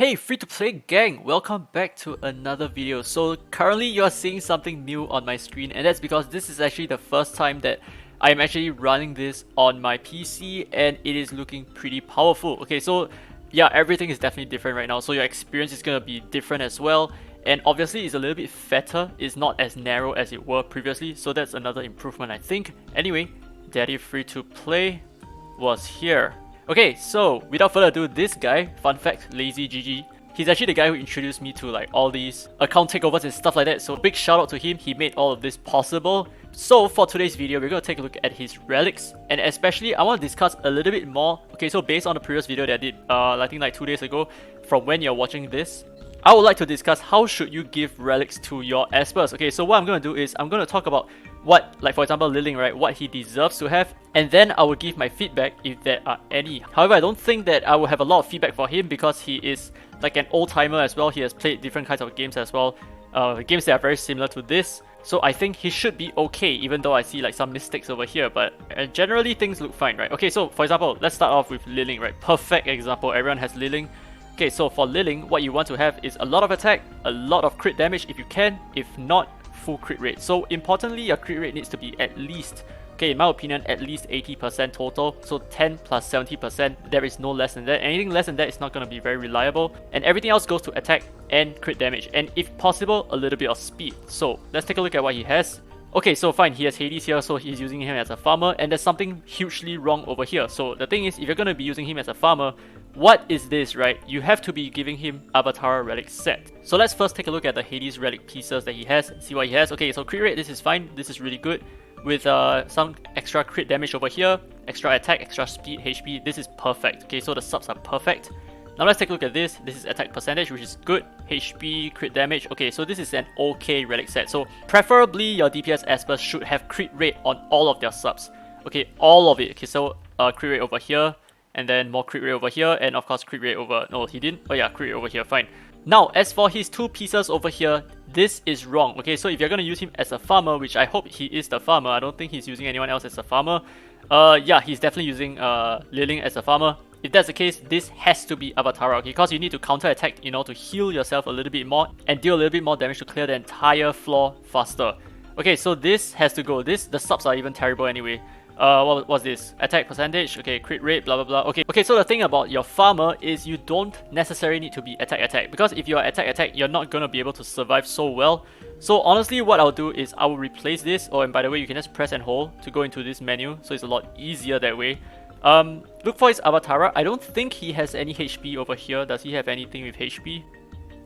Hey free to play gang, welcome back to another video. So currently you are seeing something new on my screen, and that's because this is actually the first time that I'm actually running this on my PC and it is looking pretty powerful. Okay, so yeah, everything is definitely different right now, so your experience is gonna be different as well. And obviously it's a little bit fatter, it's not as narrow as it were previously, so that's another improvement I think. Anyway, Daddy Free to Play was here. Okay, so without further ado, this guy, fun fact, Lazy GG, he's actually the guy who introduced me to like all these account takeovers and stuff like that, so big shout out to him, he made all of this possible. So for today's video, we're going to take a look at his relics, and especially I want to discuss a little bit more. Okay, so based on the previous video that I did, I think like 2 days ago, from when you're watching this, I would like to discuss how should you give relics to your espers. Okay, so what I'm going to do is I'm going to talk about what, like for example Liling, right, what he deserves to have, and then I will give my feedback if there are any. However, I don't think that I will have a lot of feedback for him because he is like an old timer as well. He has played different kinds of games as well, games that are very similar to this. So I think he should be okay, even though I see like some mistakes over here, but generally things look fine, right? Okay, so for example, let's start off with Liling, right? Perfect example, everyone has Liling. Okay, so for Liling, what you want to have is a lot of attack, a lot of crit damage if you can, if not, full crit rate. So importantly, your crit rate needs to be at least, okay, in my opinion, at least 80% total. So 10 plus 70%, there is no less than that. Anything less than that is not going to be very reliable. And everything else goes to attack and crit damage. And if possible, a little bit of speed. So let's take a look at what he has. Okay, so fine, he has Hades here, so he's using him as a farmer, and there's something hugely wrong over here. So the thing is, if you're going to be using him as a farmer, what is this, right? You have to be giving him Avatara relic set. So let's first take a look at the Hades relic pieces that he has, see what he has. Okay, so crit rate, this is fine, this is really good. With some extra crit damage over here, extra attack, extra speed, HP, this is perfect. Okay, so the subs are perfect. Now let's take a look at this. This is attack percentage, which is good. HP, crit damage. Okay, so this is an okay relic set. So preferably your DPS Esper should have crit rate on all of their subs. Okay, all of it. Okay, so crit rate over here, and then more crit rate over here, and of course crit rate over... No, he didn't. Oh yeah, crit rate over here, fine. Now, as for his two pieces over here, this is wrong. Okay, so if you're going to use him as a farmer, which I hope he is the farmer, I don't think he's using anyone else as a farmer. Yeah, he's definitely using Liling as a farmer. If that's the case, this has to be Avatara, okay? Because you need to counter attack, you know, to heal yourself a little bit more and deal a little bit more damage to clear the entire floor faster. Okay, so this has to go. The subs are even terrible anyway. What was this? Attack percentage, okay, crit rate, blah blah blah. Okay, so the thing about your farmer is you don't necessarily need to be attack, because if you're attack, you're not gonna be able to survive so well. So honestly, what I'll do is I will replace this. Oh, and by the way, you can just press and hold to go into this menu, so it's a lot easier that way. Look for his Avatara. I don't think he has any HP over here. Does he have anything with HP?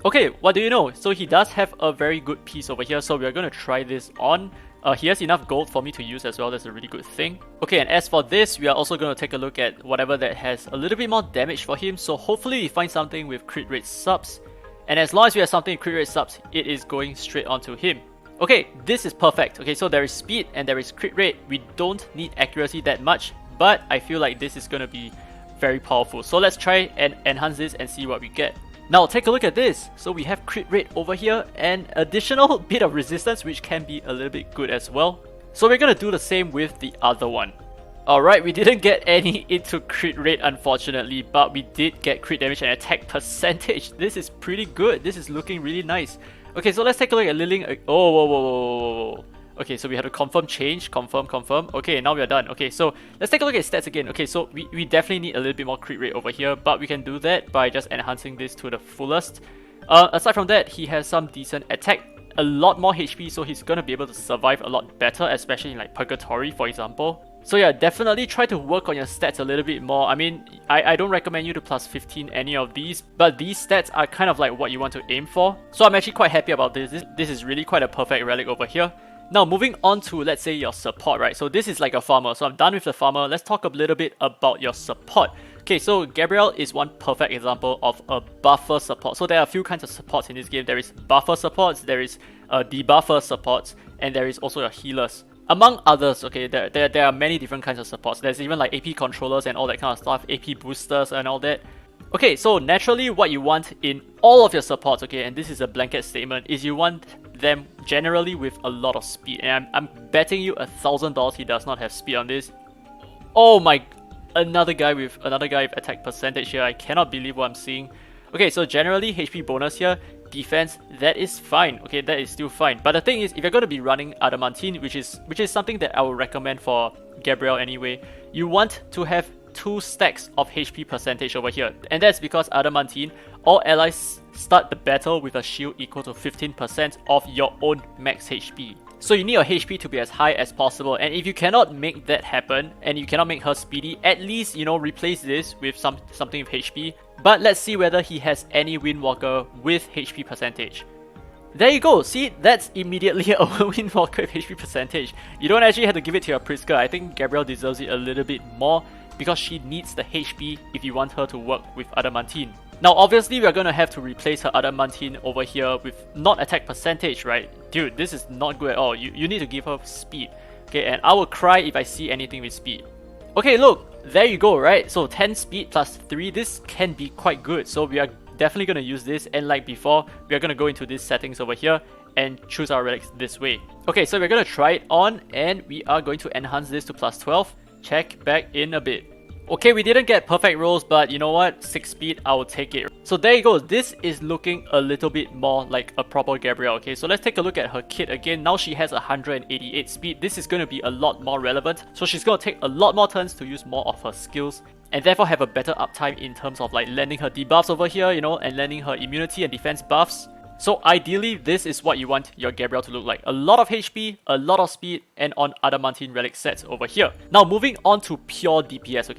Okay, what do you know? So he does have a very good piece over here, so we're gonna try this on. He has enough gold for me to use as well, that's a really good thing. Okay, and as for this, we are also going to take a look at whatever that has a little bit more damage for him. So hopefully we find something with crit rate subs. And as long as we have something with crit rate subs, it is going straight onto him. Okay, this is perfect. Okay, so there is speed and there is crit rate. We don't need accuracy that much, but I feel like this is going to be very powerful. So let's try and enhance this and see what we get. Now take a look at this. So we have crit rate over here and additional bit of resistance, which can be a little bit good as well. So we're going to do the same with the other one. Alright, we didn't get any into crit rate unfortunately, but we did get crit damage and attack percentage. This is pretty good. This is looking really nice. Okay, so let's take a look at Liling. Oh, whoa. Okay, so we have to confirm change, confirm. Okay, now we are done. Okay, so let's take a look at stats again. Okay, so we definitely need a little bit more crit rate over here, but we can do that by just enhancing this to the fullest. Aside from that, he has some decent attack, a lot more HP, so he's gonna be able to survive a lot better, especially in like Purgatory, for example. So yeah, definitely try to work on your stats a little bit more. I mean, I don't recommend you to plus 15 any of these, but these stats are kind of like what you want to aim for. So I'm actually quite happy about this. This is really quite a perfect relic over here. Now moving on to, let's say, your support, right? So this is like a farmer, so I'm done with the farmer. Let's talk a little bit about your support. Okay, so Gabriel is one perfect example of a buffer support. So there are a few kinds of supports in this game. There is buffer supports, there is debuffer supports, and there is also your healers. Among others, okay, there are many different kinds of supports. There's even like AP controllers and all that kind of stuff, AP boosters and all that. Okay, so naturally what you want in all of your supports, okay, and this is a blanket statement, is you want them generally with a lot of speed. And I'm betting you $1,000 he does not have speed on this. Oh my, another guy with attack percentage here. I cannot believe what I'm seeing. Okay, so generally HP bonus here, defense, that is fine. Okay, that is still fine. But the thing is, if you're going to be running Adamantine, which is something that I would recommend for Gabriel anyway, you want to have 2 stacks of HP percentage over here. And that's because Adamantine, all allies start the battle with a shield equal to 15% of your own max HP. So you need your HP to be as high as possible, and if you cannot make that happen, and you cannot make her speedy, at least, you know, replace this with something with HP. But let's see whether he has any Windwalker with HP percentage. There you go, see, that's immediately a Windwalker with HP percentage. You don't actually have to give it to your Priska. I think Gabriel deserves it a little bit more, because she needs the HP if you want her to work with Adamantine. Now obviously we are going to have to replace her Adamantine over here with not attack percentage, right? Dude, this is not good at all. You need to give her speed. Okay, and I will cry if I see anything with speed. Okay, look, there you go, right? So 10 speed plus 3, this can be quite good. So we are definitely going to use this, and like before, we are going to go into these settings over here and choose our relics this way. Okay, so we're going to try it on, and we are going to enhance this to plus 12. Check back in a bit. Okay, we didn't get perfect rolls, but you know what? 6 speed, I will take it. So there you go. This is looking a little bit more like a proper Gabriel. Okay, so let's take a look at her kit again. Now she has 188 speed. This is going to be a lot more relevant. So she's going to take a lot more turns to use more of her skills, and therefore have a better uptime in terms of like landing her debuffs over here, you know, and landing her immunity and defense buffs. So ideally, this is what you want your Gabriel to look like. A lot of HP, a lot of speed, and on Adamantine relic sets over here. Now moving on to pure DPS,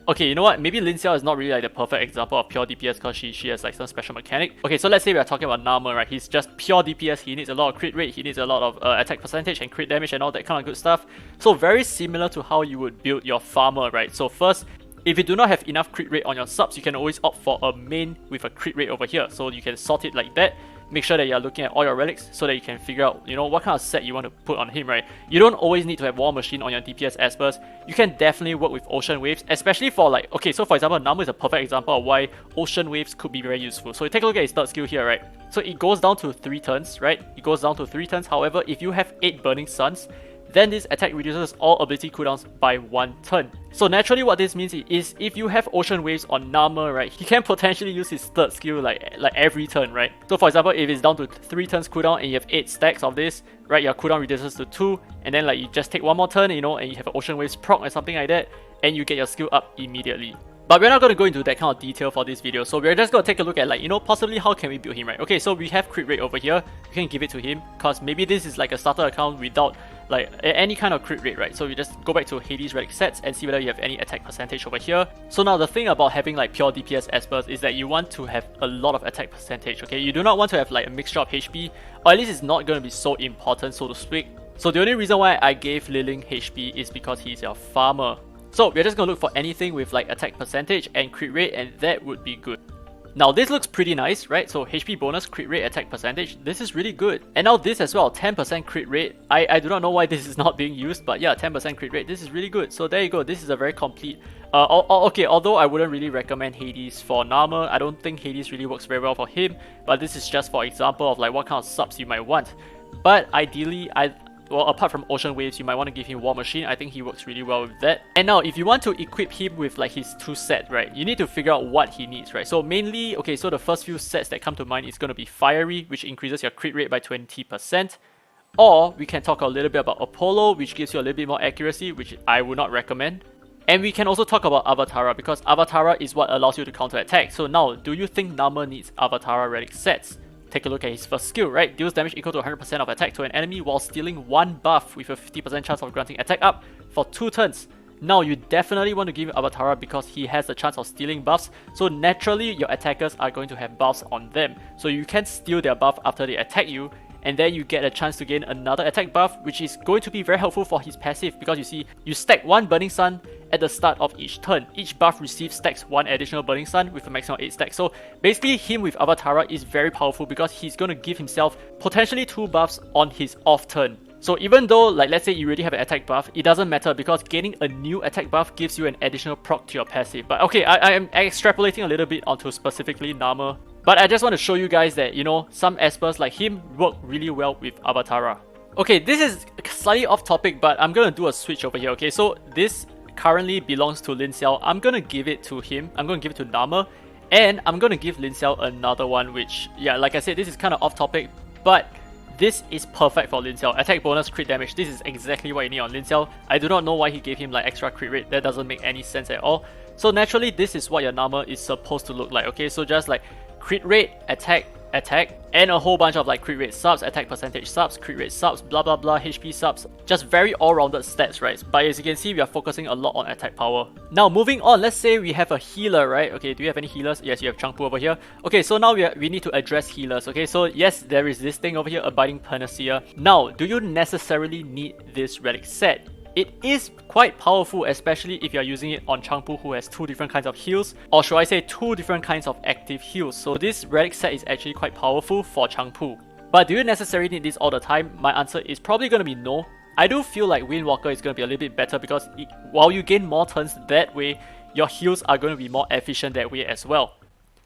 okay, you know what? Maybe Lin Xiao is not really like the perfect example of pure DPS because she has like some special mechanic. Okay, so let's say we are talking about Narmer, right? He's just pure DPS. He needs a lot of crit rate, he needs a lot of attack percentage and crit damage and all that kind of good stuff. So very similar to how you would build your farmer, right? So first, if you do not have enough crit rate on your subs, you can always opt for a main with a crit rate over here. So you can sort it like that. Make sure that you're looking at all your relics so that you can figure out, you know, what kind of set you want to put on him, right? You don't always need to have War Machine on your DPS Espers. You can definitely work with Ocean Waves, especially for like, okay, so for example, Namu is a perfect example of why Ocean Waves could be very useful. So you take a look at his third skill here, right? So it goes down to 3 turns, right? It goes down to 3 turns. However, if you have 8 Burning Suns, then this attack reduces all ability cooldowns by 1 turn. So naturally what this means is if you have Ocean Waves on Narmer, right, he can potentially use his third skill like every turn, right? So for example, if it's down to 3 turns cooldown and you have 8 stacks of this, right, your cooldown reduces to 2, and then like you just take 1 more turn, you know, and you have an Ocean Waves proc or something like that, and you get your skill up immediately. But we're not going to go into that kind of detail for this video, so we're just going to take a look at like, you know, possibly how can we build him, right? Okay, so we have crit rate over here. You can give it to him because maybe this is like a starter account without like any kind of crit rate, right? So you just go back to Hades relic sets and see whether you have any attack percentage over here. So now the thing about having like pure DPS Espers is that you want to have a lot of attack percentage, okay? You do not want to have like a mixture of HP, or at least it's not going to be so important, so to speak. So the only reason why I gave Liling HP is because he's your farmer. So we're just going to look for anything with like attack percentage and crit rate, and that would be good. Now this looks pretty nice, right? So HP bonus, crit rate, attack percentage, this is really good. And now this as well, 10% crit rate. I do not know why this is not being used, but yeah, 10% crit rate, this is really good. So there you go, this is a very complete... okay, although I wouldn't really recommend Hades for Narmer, I don't think Hades really works very well for him, but this is just for example of like what kind of subs you might want. But ideally, well, apart from Ocean Waves, you might want to give him War Machine. I think he works really well with that. And now, if you want to equip him with like his 2 sets, right, you need to figure out what he needs, right? So mainly, okay, so the first few sets that come to mind is going to be Fiery, which increases your crit rate by 20%. Or we can talk a little bit about Apollo, which gives you a little bit more accuracy, which I would not recommend. And we can also talk about Avatara, because Avatara is what allows you to counter attack. So now, do you think Narmer needs Avatara relic sets? Take a look at his first skill, right? Deals damage equal to 100% of attack to an enemy while stealing 1 buff with a 50% chance of granting attack up for 2 turns. Now, you definitely want to give him Avatara because he has the chance of stealing buffs, so naturally your attackers are going to have buffs on them. So you can steal their buff after they attack you, and then you get a chance to gain another attack buff, which is going to be very helpful for his passive because you see, you stack 1 Burning Sun at the start of each turn. Each buff receives stacks 1 additional Burning Sun with a maximum of 8 stacks. So basically him with Avatara is very powerful because he's going to give himself potentially 2 buffs on his off turn. So even though, like, let's say you already have an attack buff, it doesn't matter because gaining a new attack buff gives you an additional proc to your passive. But okay, I am extrapolating a little bit onto specifically Narmer. But I just want to show you guys that, you know, some Espers like him work really well with Avatara. Okay, this is slightly off topic, but I'm going to do a switch over here, okay? So this currently belongs to Lin Xiao. I'm going to give it to him. I'm going to give it to Narmer. And I'm gonna give Lin Xiao another one, which, yeah, like I said, this is kind of off topic, but this is perfect for Lin Xiao. Attack bonus, crit damage. This is exactly what you need on Lin Xiao. I do not know why he gave him like extra crit rate. That doesn't make any sense at all. So naturally, this is what your Nama is supposed to look like. Okay, so just like crit rate, attack, and a whole bunch of like crit rate subs, attack percentage subs, crit rate subs, blah blah blah, HP subs. Just very all-rounded stats, right? But as you can see, we are focusing a lot on attack power. Now moving on, let's say we have a healer, right? Okay, do you have any healers? Yes, you have Changpu over here. Okay, so now we need to address healers. Okay, so yes, there is this thing over here, Abiding Panacea. Now, do you necessarily need this relic set? It is quite powerful, especially if you're using it on Changpu, who has 2 different kinds of heals, or should I say 2 different kinds of active heals. So this relic set is actually quite powerful for Changpu. But do you necessarily need this all the time? My answer is probably going to be no. I do feel like Windwalker is going to be a little bit better because while you gain more turns that way, your heals are going to be more efficient that way as well.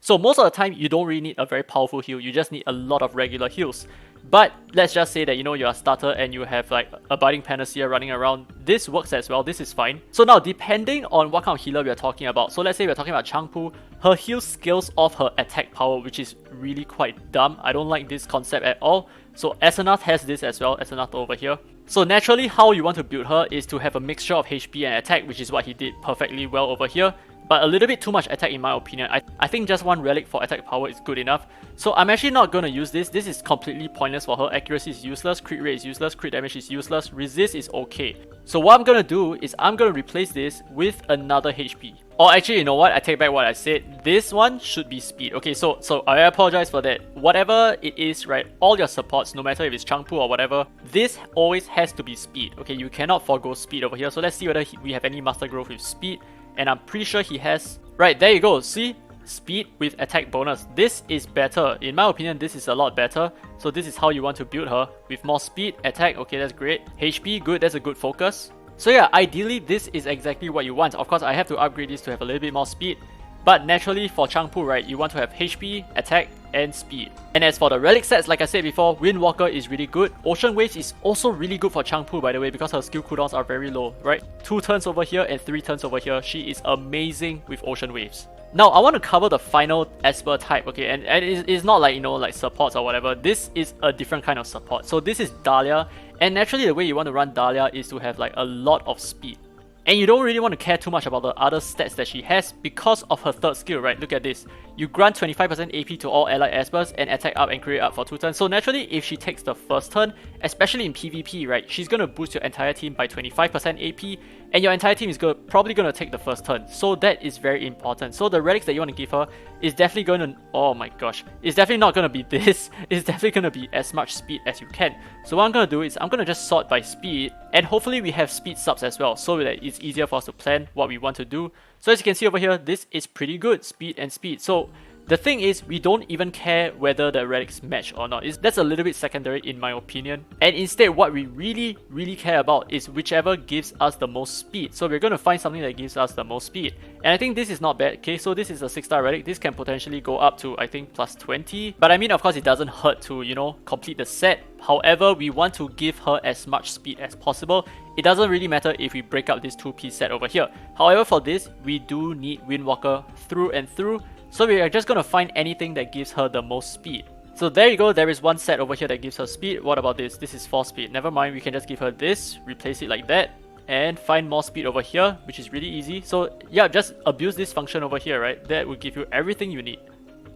So most of the time, you don't really need a very powerful heal, you just need a lot of regular heals. But let's just say that, you know, you're a starter and you have like Abiding Panacea running around. This works as well, this is fine. So now, depending on what kind of healer we are talking about, so let's say we're talking about Changpu, her heal scales off her attack power, which is really quite dumb. I don't like this concept at all. So Asenath has this as well, Asenath over here. So naturally, how you want to build her is to have a mixture of HP and attack, which is what he did perfectly well over here. But a little bit too much attack in my opinion. I think just one relic for attack power is good enough. So I'm actually not going to use this. This is completely pointless for her. Accuracy is useless, crit rate is useless, crit damage is useless, resist is okay. So what I'm going to do is I'm going to replace this with another HP. Or actually, you know what? I take back what I said. This one should be speed. Okay, so I apologize for that. Whatever it is, right? All your supports, no matter if it's Changpu or whatever, this always has to be speed. Okay, you cannot forgo speed over here. So let's see whether we have any Master Growth with speed. And I'm pretty sure he has. Right, there you go. See? Speed with attack bonus. This is better. In my opinion, this is a lot better. So this is how you want to build her. With more speed, attack, okay, that's great. HP, good, that's a good focus. So yeah, ideally, this is exactly what you want. Of course, I have to upgrade this to have a little bit more speed. But naturally, for Changpu, right, you want to have HP, attack, and speed. And as for the relic sets, like I said before, Windwalker is really good. Ocean Waves is also really good for Changpu, by the way, because her skill cooldowns are very low, right? 2 turns over here and 3 turns over here. She is amazing with Ocean Waves. Now, I want to cover the final Esper type, okay? And it's not like, you know, like supports or whatever. This is a different kind of support. So this is Dahlia. And naturally, the way you want to run Dahlia is to have like a lot of speed. And you don't really want to care too much about the other stats that she has because of her 3rd skill, right? Look at this. You grant 25% AP to all allied Espers and attack up and crit up for 2 turns. So naturally, if she takes the first turn, especially in PvP, right, she's going to boost your entire team by 25% AP, and your entire team is probably going to take the first turn. So that is very important. So the relics that you want to give her is definitely going to, oh my gosh, it's definitely not going to be this. It's definitely going to be as much speed as you can. So what I'm going to do is I'm going to just sort by speed, and hopefully we have speed subs as well, so that it's easier for us to plan what we want to do. So as you can see over here, this is pretty good, speed and speed. So the thing is, we don't even care whether the relics match or not. That's a little bit secondary in my opinion. And instead, what we really care about is whichever gives us the most speed. So we're going to find something that gives us the most speed. And I think this is not bad. Okay, so this is a 6-star relic. This can potentially go up to, I think, plus 20. But I mean, of course, it doesn't hurt to, you know, complete the set. However, we want to give her as much speed as possible. It doesn't really matter if we break up this 2-piece set over here. However, for this, we do need Windwalker through and through. So we are just going to find anything that gives her the most speed. So there you go, there is one set over here that gives her speed. What about this? This is 4 speed. Never mind, we can just give her this, replace it like that, and find more speed over here, which is really easy. So yeah, just abuse this function over here, right? That will give you everything you need.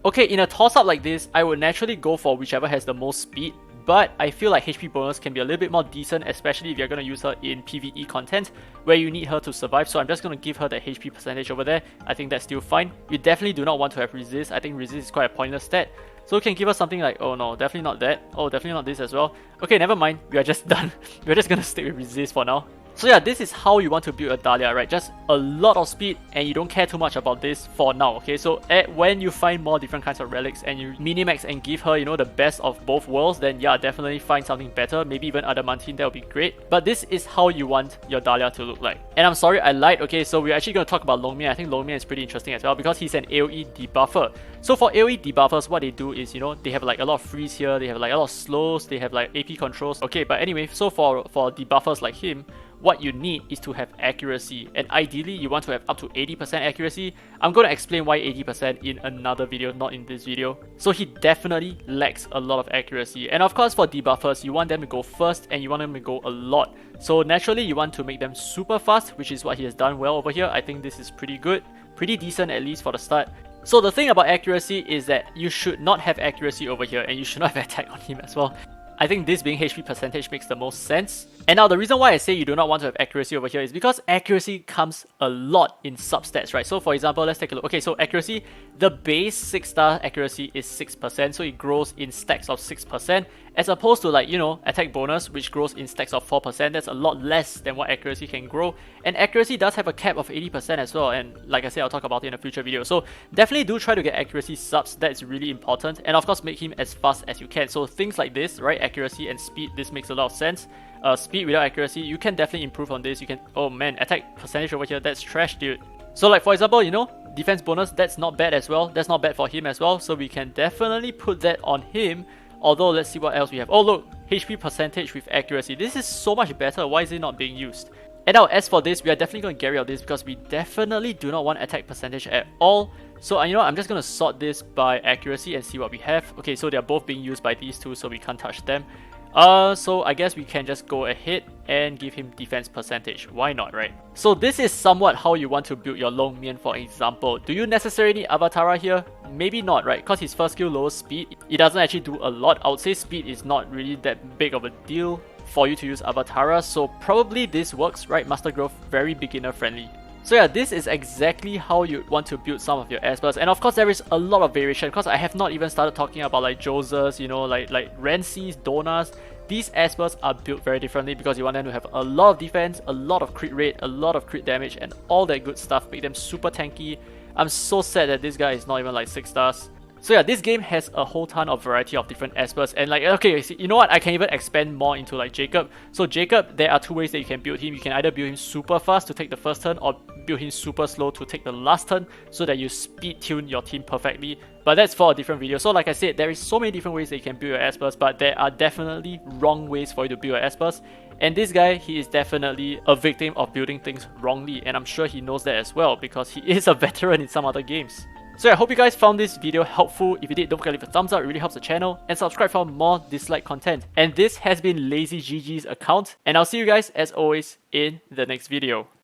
Okay, in a toss-up like this, I would naturally go for whichever has the most speed. But I feel like HP bonus can be a little bit more decent, especially if you're going to use her in PvE content where you need her to survive. So I'm just going to give her the HP percentage over there. I think that's still fine. You definitely do not want to have resist. I think resist is quite a pointless stat. So we can give her something like, oh no, definitely not that. Oh, definitely not this as well. Okay, never mind. We are just done. We're just going to stick with resist for now. So yeah, this is how you want to build a Dahlia, right? Just a lot of speed and you don't care too much about this for now, okay? So when you find more different kinds of relics and you minimax and give her, you know, the best of both worlds, then yeah, definitely find something better. Maybe even Adamantine, that would be great. But this is how you want your Dahlia to look like. And I'm sorry, I lied. Okay, so we're actually going to talk about Longmian. I think Longmian is pretty interesting as well because he's an AoE debuffer. So for AoE debuffers, what they do is, you know, they have like a lot of freeze here, they have like a lot of slows, they have like AP controls. Okay, but anyway, so for debuffers like him, what you need is to have accuracy, and ideally you want to have up to 80% accuracy. I'm going to explain why 80% in another video, not in this video. So he definitely lacks a lot of accuracy, and of course for debuffers, you want them to go first and you want them to go a lot. So naturally you want to make them super fast, which is what he has done well over here. I think this is pretty good, pretty decent at least for the start. So the thing about accuracy is that you should not have accuracy over here, and you should not have attack on him as well. I think this being HP percentage makes the most sense. And now the reason why I say you do not want to have accuracy over here is because accuracy comes a lot in substats, right? So for example, let's take a look. Okay, so accuracy, the base 6-star accuracy is 6%, so it grows in stacks of 6%, as opposed to like, you know, attack bonus, which grows in stacks of 4%. That's a lot less than what accuracy can grow. And accuracy does have a cap of 80% as well, and like I said, I'll talk about it in a future video. So definitely do try to get accuracy subs, that's really important. And of course, make him as fast as you can. So things like this, right? Accuracy and speed, this makes a lot of sense. Speed without accuracy, you can definitely improve on this. You can, oh man, attack percentage over here, that's trash, dude. So like for example, you know, defense bonus, that's not bad as well. That's not bad for him as well. So we can definitely put that on him. Although, let's see what else we have. Oh look, HP percentage with accuracy. This is so much better. Why is it not being used? And now as for this, we are definitely going to get rid of this because we definitely do not want attack percentage at all. So you know, I'm just going to sort this by accuracy and see what we have. Okay, so they're both being used by these two, so we can't touch them. So I guess we can just go ahead and give him defense percentage. Why not, right? So this is somewhat how you want to build your Long Mian, for example. Do you necessarily need Avatara here? Maybe not, right? Because his first skill lowers speed. It doesn't actually do a lot. I would say speed is not really that big of a deal for you to use Avatara. So probably this works, right? Master Growth, very beginner friendly. So yeah, this is exactly how you want to build some of your Espers. And of course there is a lot of variation because I have not even started talking about like Joses, you know, like Rensis, Donas. These Espers are built very differently because you want them to have a lot of defense, a lot of crit rate, a lot of crit damage, and all that good stuff. Make them super tanky. I'm so sad that this guy is not even like 6 stars. So yeah, this game has a whole ton of variety of different Espers, and like, okay, you know what, I can even expand more into like Jacob. So Jacob, there are two ways that you can build him. You can either build him super fast to take the first turn, or build him super slow to take the last turn, so that you speed tune your team perfectly. But that's for a different video. So like I said, there is so many different ways that you can build your Espers, but there are definitely wrong ways for you to build your Espers. And this guy, he is definitely a victim of building things wrongly, and I'm sure he knows that as well because he is a veteran in some other games. So I hope you guys found this video helpful. If you did, don't forget to leave a thumbs up, it really helps the channel, and subscribe for more dislike content. And this has been LazyGG's account, and I'll see you guys as always in the next video.